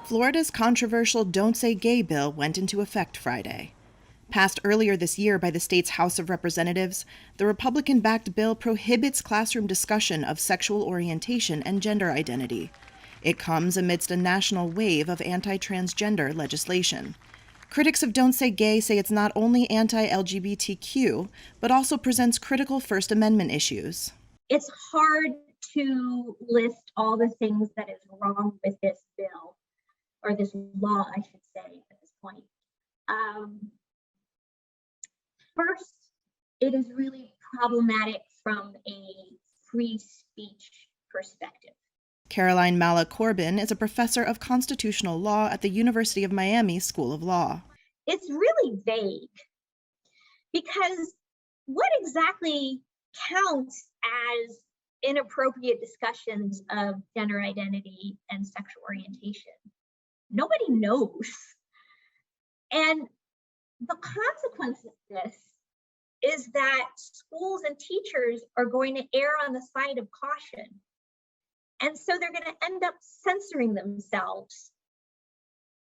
Florida's controversial Don't Say Gay bill went into effect Friday. Passed earlier this year by the state's House of Representatives, the Republican-backed bill prohibits classroom discussion of sexual orientation and gender identity. It comes amidst a national wave of anti-transgender legislation. Critics of Don't Say Gay say it's not only anti-LGBTQ, but also presents critical First Amendment issues. It's hard to list all the things that is wrong with this bill, or this law, I should say, at this point. First, it is really problematic from a free speech perspective. Caroline Mala Corbin is a professor of constitutional law at the University of Miami School of Law. It's really vague because what exactly counts as inappropriate discussions of gender identity and sexual orientation? Nobody knows. And the consequence of this is that schools and teachers are going to err on the side of caution. And so they're going to end up censoring themselves,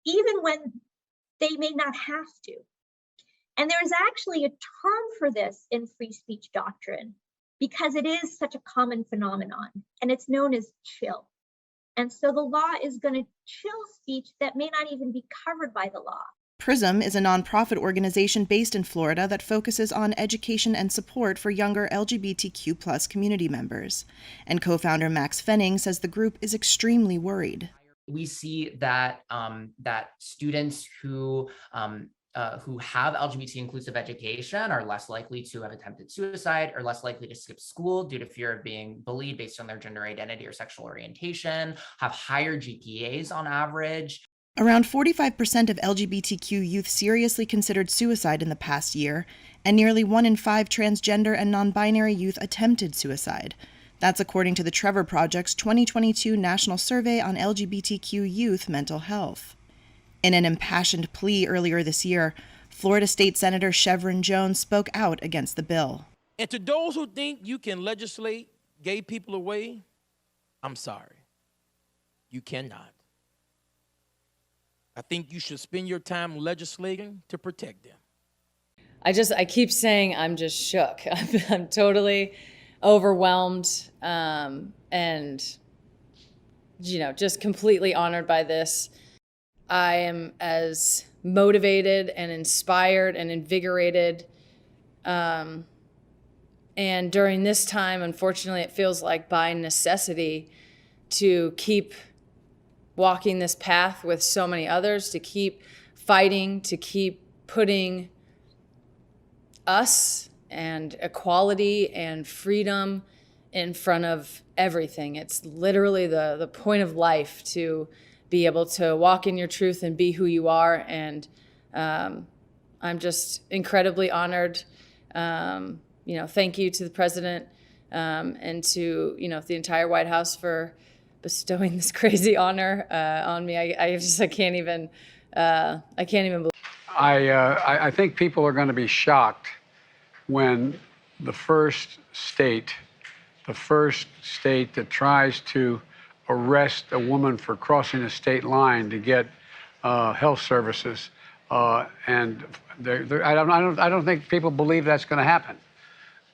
even when they may not have to. And there's actually a term for this in free speech doctrine because it is such a common phenomenon, and it's known as chill. And so the law is going to chill speech that may not even be covered by the law. PRISM is a nonprofit organization based in Florida that focuses on education and support for younger LGBTQ+ community members. And co-founder Max Fenning says the group is extremely worried. We see that that students who have LGBT inclusive education are less likely to have attempted suicide, or less likely to skip school due to fear of being bullied based on their gender identity or sexual orientation, have higher GPAs on average. Around 45% of LGBTQ youth seriously considered suicide in the past year, and nearly 1 in 5 transgender and non-binary youth attempted suicide. That's according to the Trevor Project's 2022 National Survey on LGBTQ youth mental health. In an impassioned plea earlier this year, Florida State Senator Chevron Jones spoke out against the bill. And to those who think you can legislate gay people away, I'm sorry. You cannot. I think you should spend your time legislating to protect them. I keep saying I'm just shook. I'm totally overwhelmed and, just completely honored by this. I am as motivated and inspired and invigorated. And during this time, unfortunately, it feels like by necessity to keep walking this path with so many others, to keep fighting, to keep putting us and equality and freedom in front of everything. It's literally the point of life to be able to walk in your truth and be who you are. And I'm just incredibly honored. Thank you to the president and to, the entire White House for bestowing this crazy honor on me. I can't even believe. I think people are going to be shocked when the first state that tries to arrest a woman for crossing a state line to get health services, and I don't think people believe that's going to happen,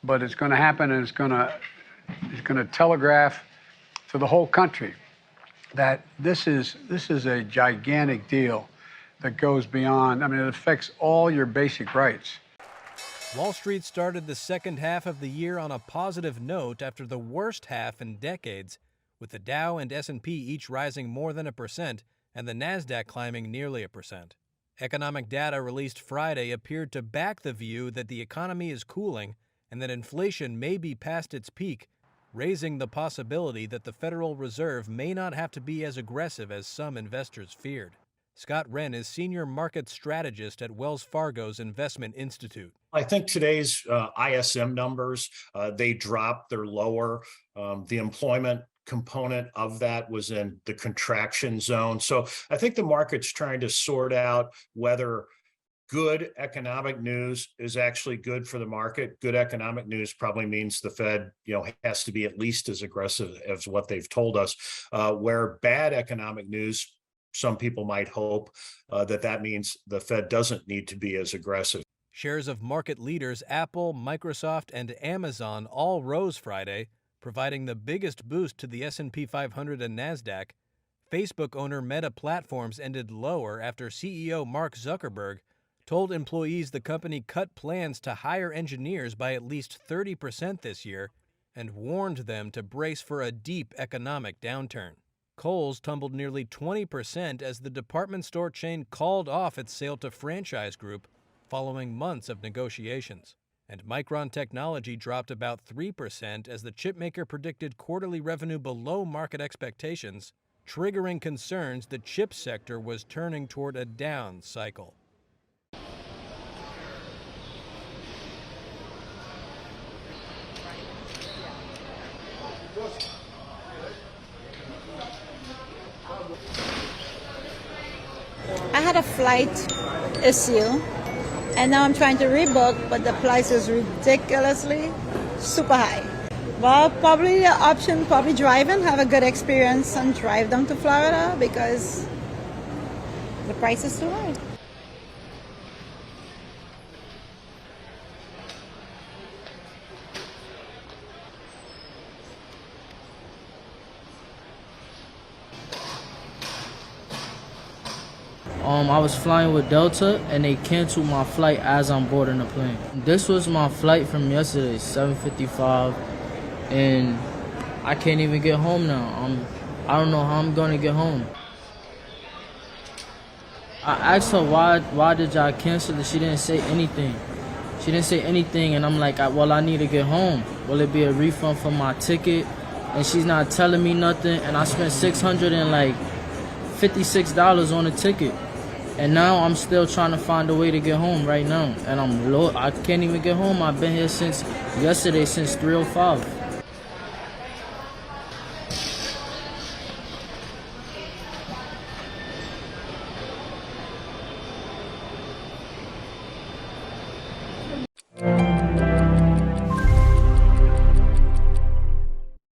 but it's going to happen, and it's going to telegraph to the whole country that this is a gigantic deal that goes beyond. It affects all your basic rights. Wall Street started the second half of the year on a positive note after the worst half in decades, with the Dow and S&P each rising more than 1% and the Nasdaq climbing nearly 1%. Economic data released Friday appeared to back the view that the economy is cooling and that inflation may be past its peak, raising the possibility that the Federal Reserve may not have to be as aggressive as some investors feared. Scott Wren is senior market strategist at Wells Fargo's Investment Institute. I think today's ISM numbers, they dropped, they're lower. The employment component of that was in the contraction zone. So I think the market's trying to sort out whether good economic news is actually good for the market. Good economic news probably means the Fed, has to be at least as aggressive as what they've told us. Where bad economic news, some people might hope that means the Fed doesn't need to be as aggressive. Shares of market leaders Apple, Microsoft, and Amazon all rose Friday, providing the biggest boost to the S&P 500 and NASDAQ. Facebook owner Meta Platforms ended lower after CEO Mark Zuckerberg told employees the company cut plans to hire engineers by at least 30% this year and warned them to brace for a deep economic downturn. Kohl's tumbled nearly 20% as the department store chain called off its sale to Franchise Group following months of negotiations. And Micron Technology dropped about 3% as the chipmaker predicted quarterly revenue below market expectations, triggering concerns the chip sector was turning toward a down cycle. I had a flight issue, and now I'm trying to rebook, but the price is ridiculously super high. Well, probably the option, drive and have a good experience and drive down to Florida because the price is too high. I was flying with Delta and they canceled my flight as I'm boarding the plane. This was my flight from yesterday, 7:55, and I can't even get home now. I don't know how I'm gonna get home. I asked her why did y'all cancel it? She didn't say anything. And I'm like, well, I need to get home. Will it be a refund for my ticket? And she's not telling me nothing, and I spent $656 on a ticket. And now I'm still trying to find a way to get home right now. And I can't even get home. I've been here since yesterday, since 3:05.